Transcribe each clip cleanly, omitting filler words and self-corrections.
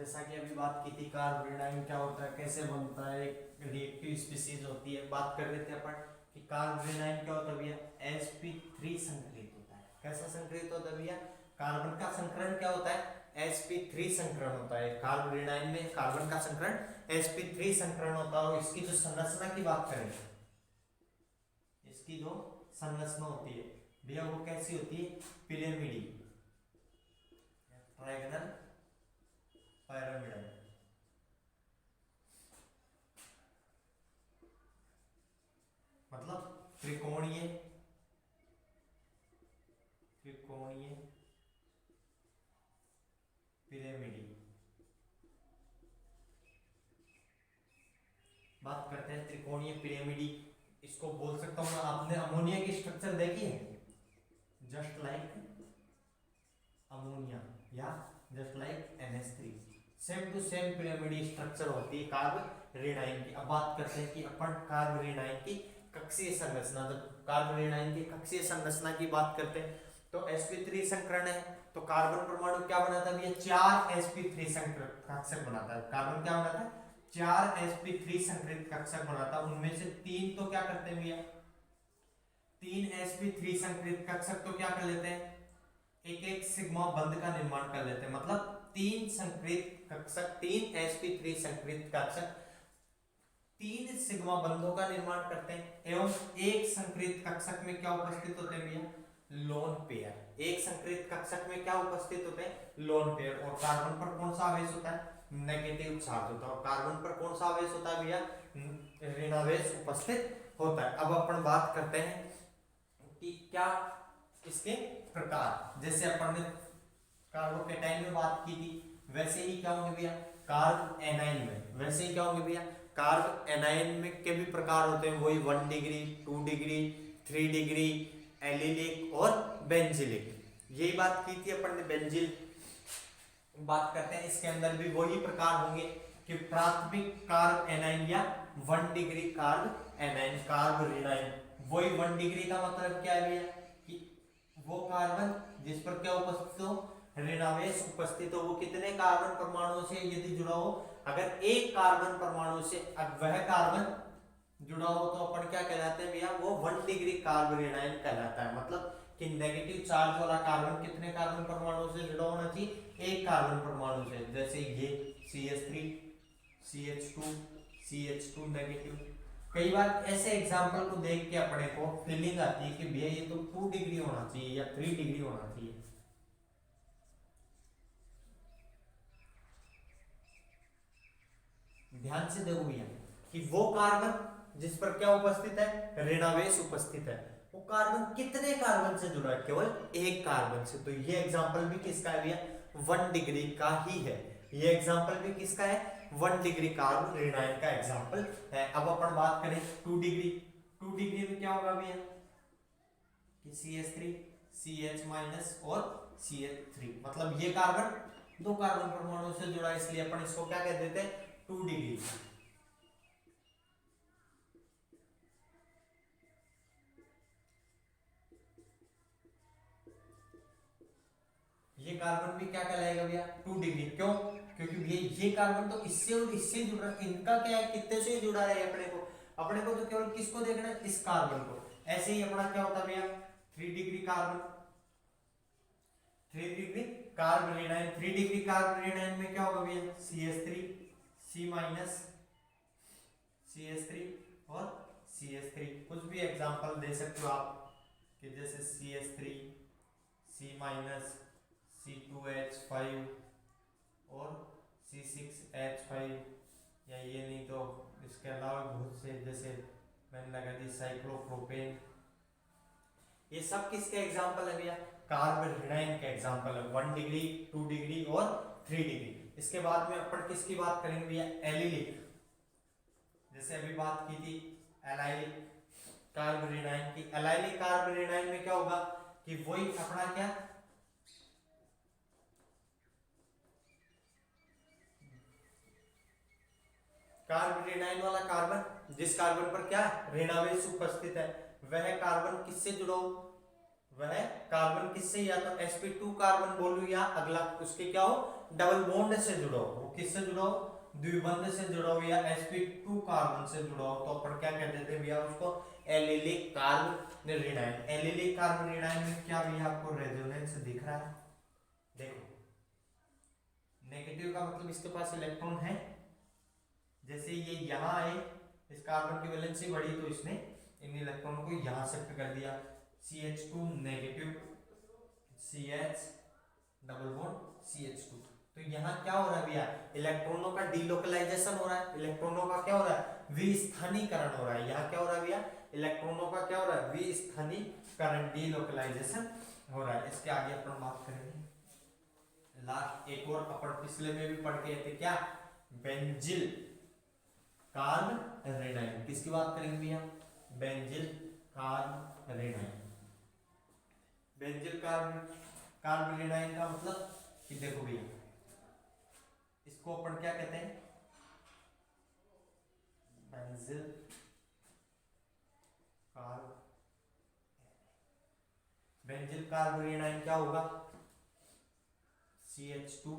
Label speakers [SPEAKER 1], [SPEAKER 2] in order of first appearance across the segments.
[SPEAKER 1] जैसा कि अभी बात की थी कार्बोरेनाइन क्या होता है, कैसे बनता है, एक रिएक्टिव स्पीसीज होती है। बात कर रहे थे अपन कि कार्बोरेनाइन क्या होता है भैया, sp3 संकरित होता है। कैसा संकरित होता है भैया, कार्बन का संकरण क्या होता है, sp3 संकरण होता है। कार्बोरेनाइन में कार्बन का संकरण sp3 संकरण होता है। और इसकी जो संरचना की बात करें, इसकी जो संरचना होती है भैया वो कैसी होती है, पिरामिडी, ट्रायगोनल पिरामिडल। मतलब त्रिकोणीय त्रिकोणीय पिरामिडी। बात करते हैं त्रिकोणीय पिरामिडी। इसको बोल सकता हूं मैं, आपने अमोनिया की स्ट्रक्चर देखी है, जस्ट लाइक अमोनिया या just like NH3, same to same पिरामिडी स्ट्रक्चर होती है कार्बोरेनाइन की। अब बात करते हैं कि अपन कार्बोरेनाइन की कक्षीय संरचना, जब कार्बोरेनाइन की कक्षीय संरचना की बात करते हैं तो sp3 संकरण है, तो कार्बन परमाणु क्या बनाता है, ये 4 sp3 कक्षक बनाता है। कार्बन क्या बनाता है, 4 sp3 संकरित कक्षक बनाता है। उनमें से 3 तो क्या करते हैं भैया, 3 sp3 संकरित कक्षक तो क्या कर लेते हैं, एक एक सिग्मा बंध का निर्माण कर लेते हैं। मतलब 3 संकरित कक्षक, 3 sp3 संकरित कक्षक 3 सिग्मा बंधों का निर्माण करते हैं। एवं एक संकरित कक्षक में क्या उपस्थित होते हैं भैया, लोन पेयर। एक संकरित कक्षक में क्या उपस्थित होते हैं, लोन पेयर। और कार्बन पर कौन सा आवेश होता है, नेगेटिव चार्ज होता है। और कार्बन पर कौन सा आवेश होता है भैया, ऋणावेश उपस्थित होता है। अब अपन बात करते हैं कि क्या इसके प्रकार, जैसे अपन ने कार्बोकेटाइन में बात की थी, वैसे ही क्या होंगे भैया कार्ब एनाइन में, वैसे ही क्या होंगे भैया कार्ब एनाइन में के भी प्रकार होते हैं, वही 1 डिग्री 2 डिग्री 3 डिग्री, एलिलिक और बेंजिलिक। यही बात की थी अपन ने, बेंजिल बात करते हैं, इसके अंदर भी वही प्रकार होंगे कि प्राथमिक कार्ब एनाइन या 1 डिग्री कार्ब एनाइन, कार्बोरेनाइन। वही 1 डिग्री का मतलब क्या है भैया, कि वो कार्बन जिस पर क्या उपस्थित हो, ऋणावेश उपस्थित हो। वो कितने कार्बन परमाणुओं से यदि जुड़ा हो, अगर एक कार्बन परमाणु से वह कार्बन जुड़ा हो तो अपन क्या कहलाते हैं भैया, वो 1 डिग्री कार्बोरेनाइन कहलाता है। मतलब कि नेगेटिव चार्ज वाला कार्बन कितने कार्बन परमाणु से जुड़ा होना चाहिए, एक कार्बन परमाणु से। जैसे ये CH3 CH2 CH2 नेगेटिव। कई बार ऐसे एग्जांपल को देख के अपने को फीलिंग आती है कि भैया ये तो 2 डिग्री होना चाहिए या 3 डिग्री होना चाहिए। ध्यान से देखो भैया कि वो कार्बन जिस पर क्या उपस्थित है, ऋणावेश उपस्थित है, वो कार्बन कितने कार्बन से जुड़ा है, केवल एक कार्बन से। तो ये एग्जांपल भी किसका है भैया, 1 डिग्री का ही है। ये एग्जांपल भी किसका है, 1 डिग्री कार्बोरेनाइन का एग्जांपल है। अब अपन बात करें 2 डिग्री, 2 डिग्री में क्या होगा भैया कि CH3 CH माइनस और CH3। मतलब ये कार्बन 2 कार्बन परमाणु से जुड़ा, इसलिए अपन इसको क्या कह देते हैं, 2 डिग्री। ये कार्बन भी क्या कहलाएगा भैया, 2 डिग्री। क्यों, क्योंकि भैया ये कार्बन तो इससे और इससे जुड़ रहा है, इनका क्या है, कितने से जुड़ा है अपने को तो केवल किसको देखना है, इस कार्बन को। ऐसे ही अपना क्या होता है भैया, 3 डिग्री कार्बन, 3 डिग्री कार्बोरेनाइन। 3 डिग्री कार्बोरेनाइन में क्या होगा भैया, CH3 C माइनस CH3 और CH3। कुछ भी एग्जांपल दे सकते हो आप कि जैसे CH3 C माइनस C2H5 और C6H5, या ये नहीं तो इसके अलावा बहुत से, जैसे मैंने लगा दी साइक्लोप्रोपेन। ये सब किसके एग्जांपल है भैया, कार्बोरेनाइन के एग्जांपल है, 1 डिग्री 2 डिग्री और 3 डिग्री। इसके बाद में अपन किसकी बात करेंगे भैया, एलिलिक। जैसे अभी बात की थी एलाइलिक कार्बोरेनाइन की। एलाइलिक कार्बोरेनाइन में क्या होगा कि वही अपना क्या, कार्बोरेनाइन वाला कार्बन जिस कार्बन पर क्या ऋणावेश उपस्थित है, वह कार्बन किससे जुड़ा हो, वह कार्बन किससे, या तो sp2 कार्बन बोलूं या अगला उसके क्या हो, डबल बॉन्ड से जुड़ा हो, वो किससे जुड़ा हो, द्विबंध से जुड़ा हो या sp2 कार्बन से जुड़ा हो, तो अपन क्या कहते थे भैया उसको, एलिलिक कार्ब रेनाइन। एलिलिक कार्ब रेनाइन में क्या भैया आपको रेजोनेंस दिख रहा है, देखो नेगेटिव का मतलब इसके पास इलेक्ट्रॉन है, जैसे ये यहाँ आए, इस कार्बन की वैलेंसी बढ़ी तो इसने इन इलेक्ट्रॉनों को यहाँ शिफ्ट कर दिया, CH2 negative, CH double bond CH2, तो यहाँ क्या हो रहा है भैया, इलेक्ट्रॉनों का डीलोकलाइजेशन हो रहा है, इलेक्ट्रॉनों का क्या हो रहा है, विस्थानीकरण हो रहा है, यहाँ क्या हो रहा है भैया, इलेक्ट्रॉनों का क्या हो रहा है, विस्थानीकरण, डीलोकलाइजेशन हो रहा है। इसके आगे अपन बात करेंगे लास्ट एक और, अपन पिछले में भी पढ़ के थे क्या, बेंजिल कार्ब रेनाइन, किसकी बात करेंगे भैया, बेंजिल कार्ब रेनाइन। बेंजिल कार्ब रेनाइन का मतलब कि देखो भैया, इसको अपन क्या कहते हैं, बेंजिल कार्ब, बेंजिल कार्ब रेनाइन क्या होगा, CH2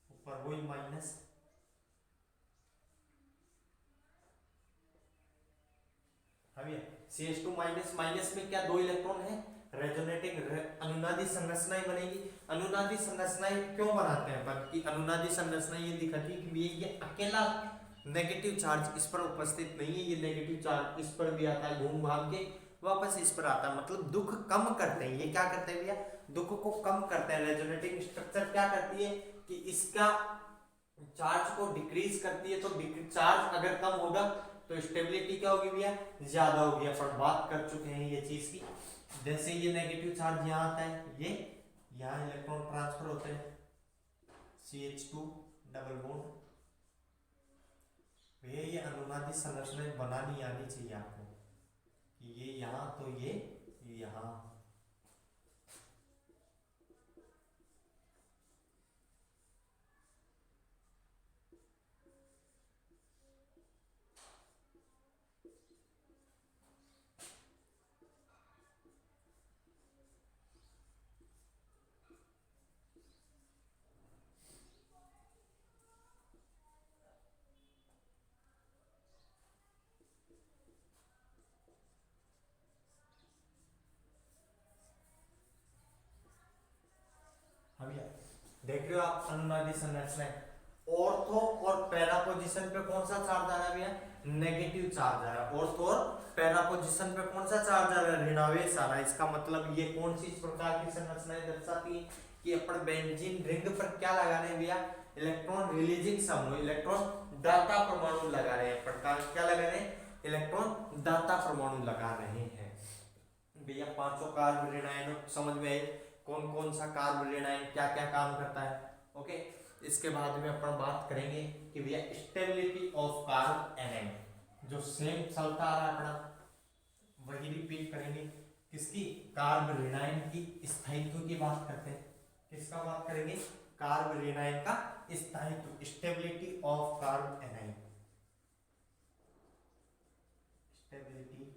[SPEAKER 1] ऊपर वही माइनस, CH2 माइनस, माइनस में क्या दो इलेक्ट्रॉन है, रेजोनेटिंग अनुनादी संरचनाएं बनेगी। अनुनादी संरचनाएं क्यों बनाते हैं अपन की, अनुनादी संरचना ये दिखाती है कि ये अकेला नेगेटिव चार्ज इस पर उपस्थित नहीं है, ये नेगेटिव चार्ज इस पर भी आता है, घूम भाग के वापस इस पर आता है, मतलब दुख कम करते हैं, ये क्या करते हैं भैया, दुख को कम करते हैं। रेजोनेटिंग स्ट्रक्चर क्या करती है कि इसका चार्ज को डिक्रीज करती है, तो चार्ज अगर कम होगा तो स्टेबिलिटी क्या होगी भैया, ज्यादा होगी, अपन बात कर चुके हैं ये चीज की। जैसे ये नेगेटिव चार्ज यहाँ आता है, ये यहाँ इलेक्ट्रॉन ट्रांसफर होते हैं, CH2 डबल बॉन्ड, भैया ये अनुनादी संरचना बनानी आनी चाहिए आपको, कि ये यहाँ तो ये यहाँ, देख रहे हो आप अनुनादी संरचना, ऑर्थो और पैरा पोजीशन पे कौन सा चार्ज आ रहा है भैया, नेगेटिव चार्ज आ रहा है, ऑर्थो और पैरा पोजीशन पे कौन सा चार्ज आ रहा है, ऋणावेश आ रहा है। इसका मतलब ये कौन सी इस प्रकार की संरचनाएं दर्शाती है कि अपन बेंजीन रिंग पर क्या लगा रहे हैं भैया, इलेक्ट्रॉन रिलीजिंग समूह, इलेक्ट्रॉन दाता परमाणु लगा रहे हैं, प्रकार क्या लगा रहे हैं, इलेक्ट्रॉन दाता परमाणु लगा रहे हैं। भैया पांचों कार्ब ऋणायन समझ में आए, कौन कौन सा कार्ब ऋणायन क्या क्या काम करता है, ओके। इसके बाद में अपन बात करेंगे कि भैया स्टेबिलिटी ऑफ कार्ब एनायन, जो सेम चलता आ रहा है अपना वही रिपीट करेंगे, किसकी, कार्ब ऋणायन की स्थायित्व की बात करते हैं, किसका बात करेंगे, कार्ब ऋणायन का स्थायित्व, stability of carb anion, stability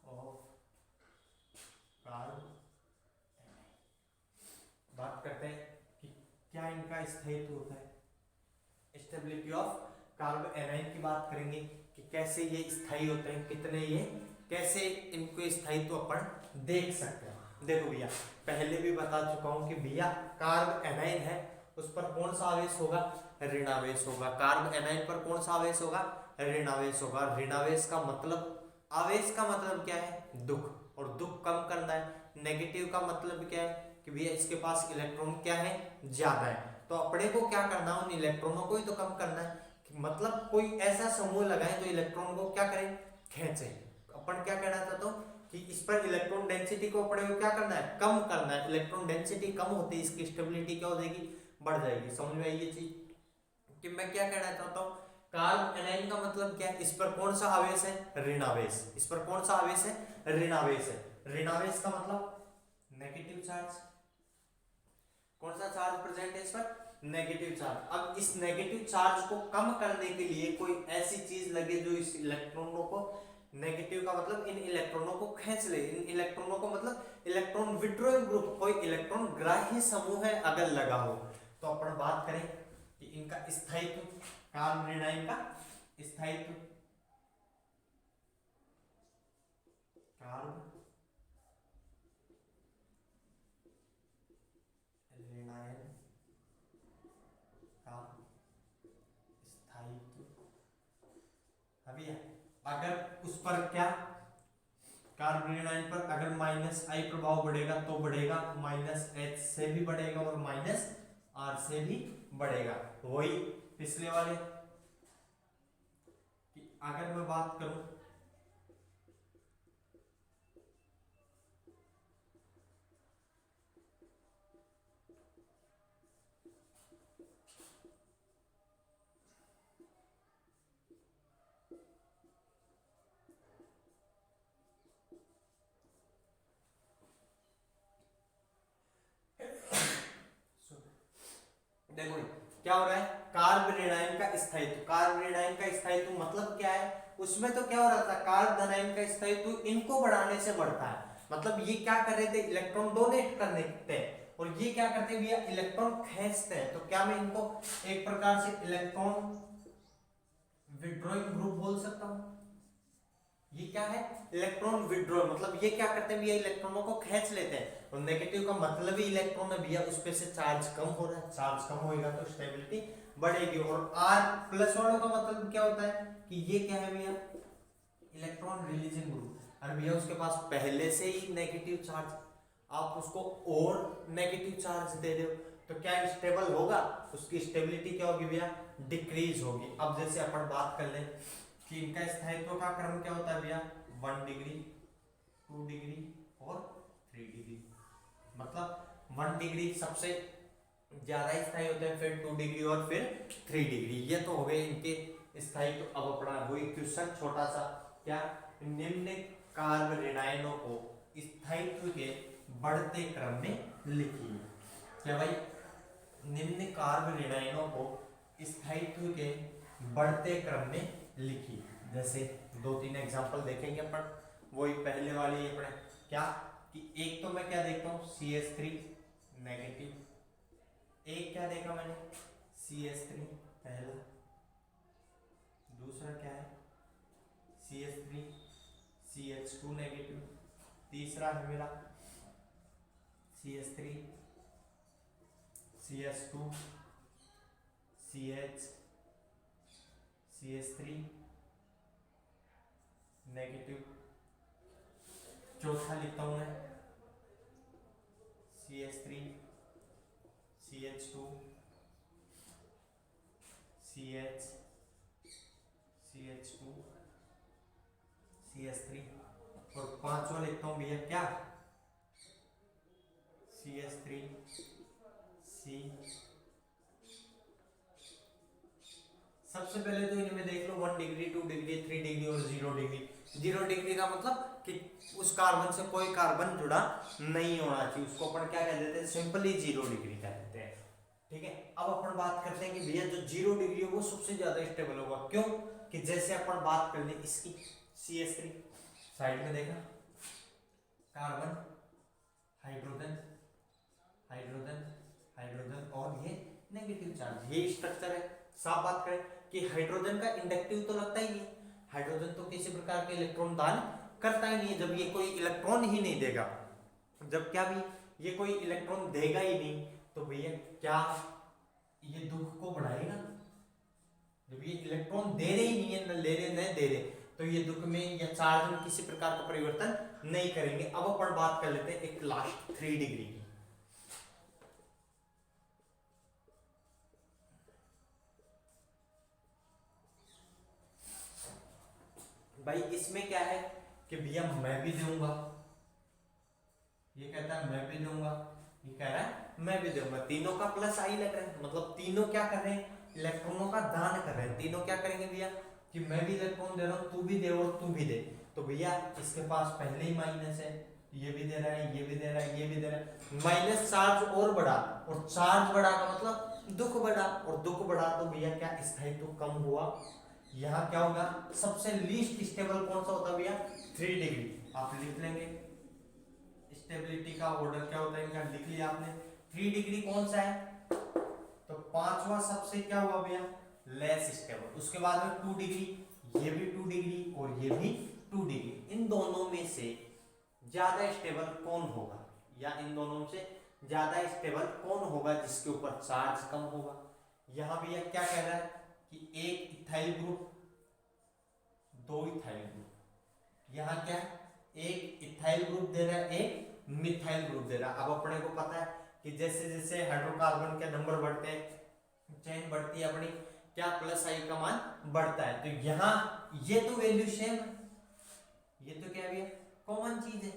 [SPEAKER 1] of carb, बात करते हैं कि क्या इनका स्थायित्व होता है। स्टेबिलिटी ऑफ कार्ब एनायन की बात करेंगे कि कैसे ये स्थायी होते हैं, कितने ये, कैसे इनको स्थायित्व अपन देख सकते हैं। देखो भैया पहले भी बता चुका हूं कि भैया कार्ब एनायन है, उस पर कौन सा आवेश होगा, ऋणावेश होगा। कार्ब एनायन पर कौन सा आवेश होगा, ऋणावेश होगा। ऋणावेश का मतलब, आवेश का मतलब क्या है, दुख, और दुख कम करना है। नेगेटिव का मतलब क्या है कि भैया इसके पास इलेक्ट्रॉन क्या है, ज्यादा है, तो अपने को क्या करना है, उन इलेक्ट्रॉनों को ही तो कम करना है, मतलब कोई ऐसा समूह लगाए जो इलेक्ट्रॉन को क्या करे, खींचे। अपन क्या कहना चाहता हूँ कि इस पर इलेक्ट्रॉन डेंसिटी को अपने को क्या करना है, कम करना है। इलेक्ट्रॉन डेंसिटी कम होती है, इसकी स्टेबिलिटी क्या हो जाएगी, बढ़ जाएगी। समझ में आई ये चीज कि मैं क्या कहना चाहता हूँ। कार्ब एनायन का मतलब क्या है, इस पर कौन सा आवेश है, ऋणावेश। इस पर कौन सा आवेश है, ऋणावेश है। ऋणावेश का मतलब नेगेटिव चार्ज, कौन सा चार्ज प्रेजेंट है इस पर, नेगेटिव चार्ज। अब इस नेगेटिव चार्ज को कम करने के लिए कोई ऐसी चीज लगे जो इस इलेक्ट्रॉनों को नेगेटिव का मतलब इन इलेक्ट्रॉनों को खींच ले, इन इलेक्ट्रॉनों को मतलब इलेक्ट्रॉन विड्रॉइंग ग्रुप, कोई इलेक्ट्रॉन ग्राही समूह है अगर लगा हो तो अपन बात करें कि इनका स्थायित्व, कार्ब रेनाइन का स्थायित्व, कार्ब रेनाइन का स्थायित्व। अभी अगर उस पर क्या, कार्ब रेनाइन पर अगर माइनस आई प्रभाव बढ़ेगा तो बढ़ेगा, माइनस एच से भी बढ़ेगा और माइनस आर से भी बढ़ेगा। वही पिछले वाले कि अगर मैं बात करूं देखो क्या हो रहा है, कार्ब रेनाइन का स्थायित्व, कार्ब रेनाइन का स्थायित्व मतलब क्या है, उसमें तो क्या हो रहा था, कार्ब धनायन का स्थायित्व इनको बढ़ाने से बढ़ता है, मतलब ये क्या कर रहे थे, इलेक्ट्रॉन डोनेट करने थे और ये क्या करते हैं भैया, इलेक्ट्रॉन खींचते हैं। तो क्या मैं इनको एक प्रकार से इलेक्ट्रॉन विड्रॉइंग ग्रुप बोल सकता हूं। ये क्या है, इलेक्ट्रॉन विड्रॉ, मतलब ये क्या करते हैं भैया, इलेक्ट्रॉनों को खींच लेते हैं और नेगेटिव का मतलब ही इलेक्ट्रॉन है भैया, उस पे से चार्ज कम हो रहा है, चार्ज कम होएगा तो स्टेबिलिटी बढ़ेगी। और आर प्लस वालों का मतलब क्या होता है कि ये क्या है भैया, इलेक्ट्रॉन रिलीजिंग ग्रुप, और भैया उसके पास पहले से ही नेगेटिव चार्ज, आप उसको और नेगेटिव चार्ज दे दो तो क्या स्टेबल होगा, उसकी स्टेबिलिटी क्या होगी भैया, डिक्रीज होगी। अब जैसे अपन बात कर लें कि इनका स्थायित्व का क्रम क्या होता है भैया, 1 डिग्री, 2 डिग्री और 3 डिग्री, मतलब 1 डिग्री सबसे ज्यादा स्थायी होते हैं, फिर 2 डिग्री और फिर 3 डिग्री। ये तो हो गए इनके स्थायित्व। अब अपना वही क्वेश्चन छोटा सा, क्या, निम्न कार्ब रेनायनों को स्थायित्व के बढ़ते क्रम में लिखिए। क्या भाई, निम्न कार्ब रेनायनों को स्थायित्व के बढ़ते क्रम में लिखिए। जैसे 2-3 एग्जांपल देखेंगे अपन, वही पहले वाली अपने क्या कि एक तो मैं क्या देखता हूँ CH3 नेगेटिव, एक क्या देखा मैंने CH3 पहला, दूसरा क्या है CH3 CH2 नेगेटिव, तीसरा है मेरा CH3 CH2 CH CH3 negative, चौथा लिखता हूं मैं CH3 CH2 CH CH2 CH3 और पांचवा लिखता हूं भैया क्या CH3 C। सबसे पहले तो इनमें देख लो 1 डिग्री 2 डिग्री 3 डिग्री और 0 डिग्री। 0 डिग्री का मतलब कि उस कार्बन से कोई कार्बन जुड़ा नहीं होना चाहिए, उसको अपन क्या कह देते हैं, सिंपली 0 डिग्री कह देते हैं। ठीक है, अब अपन बात करते हैं कि भैया जो 0 डिग्री है वो सबसे ज्यादा स्टेबल होगा। क्यों कि जैसे अपन बात कर ले इसकी CH3 साइड में देखा, कार्बन हाइड्रोजन हाइड्रोजन हाइड्रोजन और ये नेगेटिव चार्ज, ये स्ट्रक्चर है। साफ बात करें कि हाइड्रोजन का इंडक्टिव तो लगता ही नहीं, हाइड्रोजन तो किसी प्रकार के इलेक्ट्रॉन दान करता ही नहीं है। जब ये कोई इलेक्ट्रॉन ही नहीं देगा, जब क्या भी ये कोई इलेक्ट्रॉन देगा ही नहीं तो भैया क्या ये दुख को बढ़ाएगा। जब ये इलेक्ट्रॉन दे रहे ही नहीं है, न ले रहे न दे रहे, तो ये दुख में या चार्ज में किसी प्रकार का परिवर्तन नहीं करेंगे। अब अपन बात कर लेते हैं एक लास्ट 3 डिग्री की। भाई इसमें क्या है कि भैया मैं भी दूंगा, ये कहता है मैं भी दूंगा, ये कह रहा है मैं भी दूंगा, तीनों का प्लस आई लग रहा है, मतलब तीनों क्या कर रहे हैं, इलेक्ट्रॉनों का दान कर रहे हैं। तीनों क्या करेंगे भैया कि मैं भी इलेक्ट्रॉन दे रहा हूं, तू भी दे और तू भी दे। तो भैया इसके पास पहले ही माइनस है, ये भी दे रहा है, ये भी दे रहा है, ये भी दे रहा है, माइनस चार्ज और बढ़ा, और चार्ज बढ़ा का मतलब दुख बढ़ा, और दुख बढ़ा तो भैया क्या स्थायित्व कम हुआ, यहाँ क्या होगा, सबसे लीस्ट स्टेबल कौन सा होता है भैया, 3 डिग्री। आप लिख लेंगे स्टेबिलिटी का ऑर्डर क्या होता है इनका, लिख लिया आपने। 3 डिग्री कौन सा है, तो पांचवा सबसे क्या हुआ भैया, लेस स्टेबल। उसके बाद में 2 डिग्री, ये भी 2 डिग्री और ये भी 2 डिग्री। इन दोनों में से ज्यादा स्टेबल कौन होगा, या इन दोनों में से ज्यादा स्टेबल कौन होगा जिसके ऊपर चार्ज कम होगा। यहां भैया क्या कह रहा है कि एक इथाइल ग्रुप, 2 इथाइल ग्रुप। यहां क्या है, एक इथाइल ग्रुप दे रहा है, एक मिथाइल ग्रुप दे रहा है। अब अपने को पता है कि जैसे जैसे हाइड्रोकार्बन के नंबर बढ़ते हैं, चेन बढ़ती है अपनी, क्या प्लस आई का मान बढ़ता है। तो यहाँ ये तो वैल्यू सेम है, ये तो क्या है कॉमन चीज है।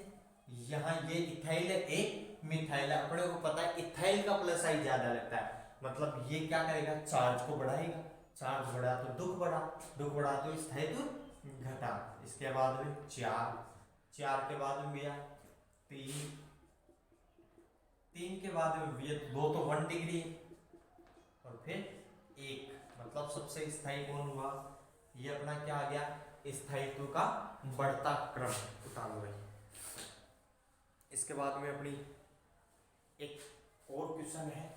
[SPEAKER 1] यहाँ ये इथाइल है, एक मिथाइल है। अपने को पता है इथाइल का प्लस आई ज्यादा लगता है, मतलब ये क्या करेगा, चार्ज को बढ़ाएगा। चार्ज बढ़ा तो दुख बढ़ा, दुख बढ़ा तो स्थायित्व घटा। इसके बाद में 4, 4 के बाद में भैया 3, 3 के बाद में भैया 2 तो 1 डिग्री और फिर 1, मतलब सबसे स्थायी कौन हुआ, ये अपना क्या आ गया, स्थायित्व का बढ़ता क्रम उतार लो। इसके बाद में अपनी एक और क्वेश्चन है,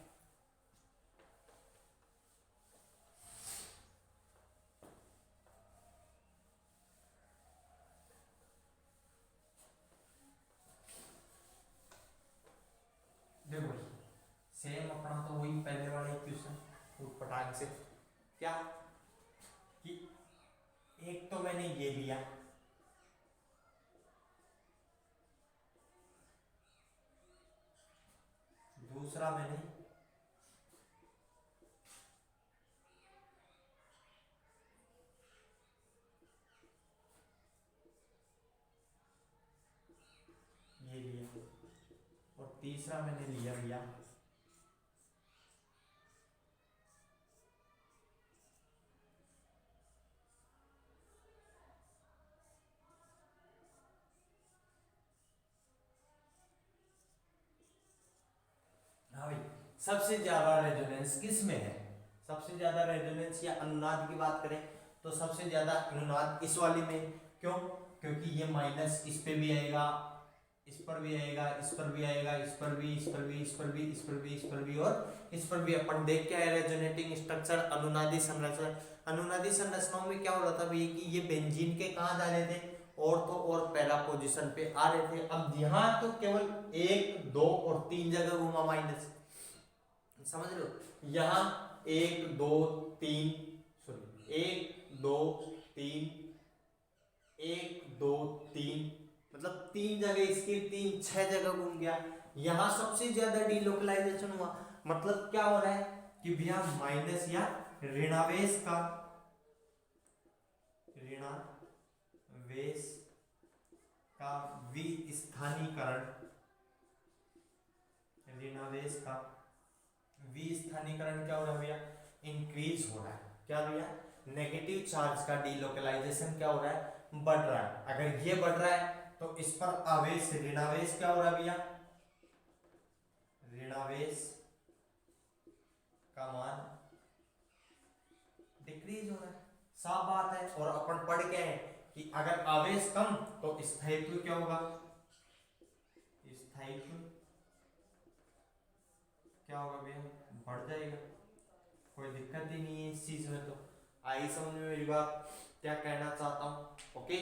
[SPEAKER 1] देखो सेम अपना तो वही पहले वाले क्वेश्चन पटाख से, क्या कि एक तो मैंने ये लिया, दूसरा मैंने ये लिया और तीसरा मैंने लिया भैया हाँ भाई, सबसे ज्यादा रेजोनेंस किस में है, सबसे ज्यादा रेजोनेंस या अनुनाद की बात करें तो सबसे ज्यादा अनुनाद इस वाली में। क्यों, क्योंकि ये माइनस इस पे भी आएगा, इस पर भी आएगा, इस पर भी आएगा, इस पर भी, इस पर भी, इस पर भी, इस पर भी, इस पर भी और इस पर भी। अपन देख के आए रेजोनेटिंग स्ट्रक्चर, अनुनादी संरचना। अनुनादी संरचनाओं में क्या हो रहा था भैया कि ये बेंजीन के कहाँ जा रहे थे, ऑर्थो और पैरा पोजीशन पे आ रहे थे। अब यहाँ तो केवल 1, 2 और 3 जगह घूमा माइनस, समझ लो। यहाँ 1, 2, 3, सॉरी 1, 2, 3, 1, 2, 3, मतलब 3 जगह इसकी, 3, 6 जगह घूम गया। यहाँ सबसे ज्यादा डीलोकलाइजेशन हुआ, मतलब क्या हो रहा है कि भैया माइनस या ऋणावेश का, ऋणावेश का विस्थानीकरण, ऋणावेश का विस्थानीकरण क्या हो रहा है भैया, इंक्रीज हो रहा है। क्या भैया, नेगेटिव चार्ज का डीलोकलाइजेशन क्या हो रहा है, बढ़ रहा है। अगर ये बढ़ रहा है तो इस पर आवेश, ऋणावेश क्या हो रहा है भैया, ऋणावेश का मान डिक्रीज हो रहा है, साफ बात है। और अपन पढ़ के हैं कि अगर आवेश कम तो स्थायित्व क्या होगा, स्थायित्व क्या होगा भैया, बढ़ जाएगा। कोई दिक्कत ही नहीं है इस चीज में, तो आई समझ में मेरी बात क्या कहना चाहता हूँ। ओके।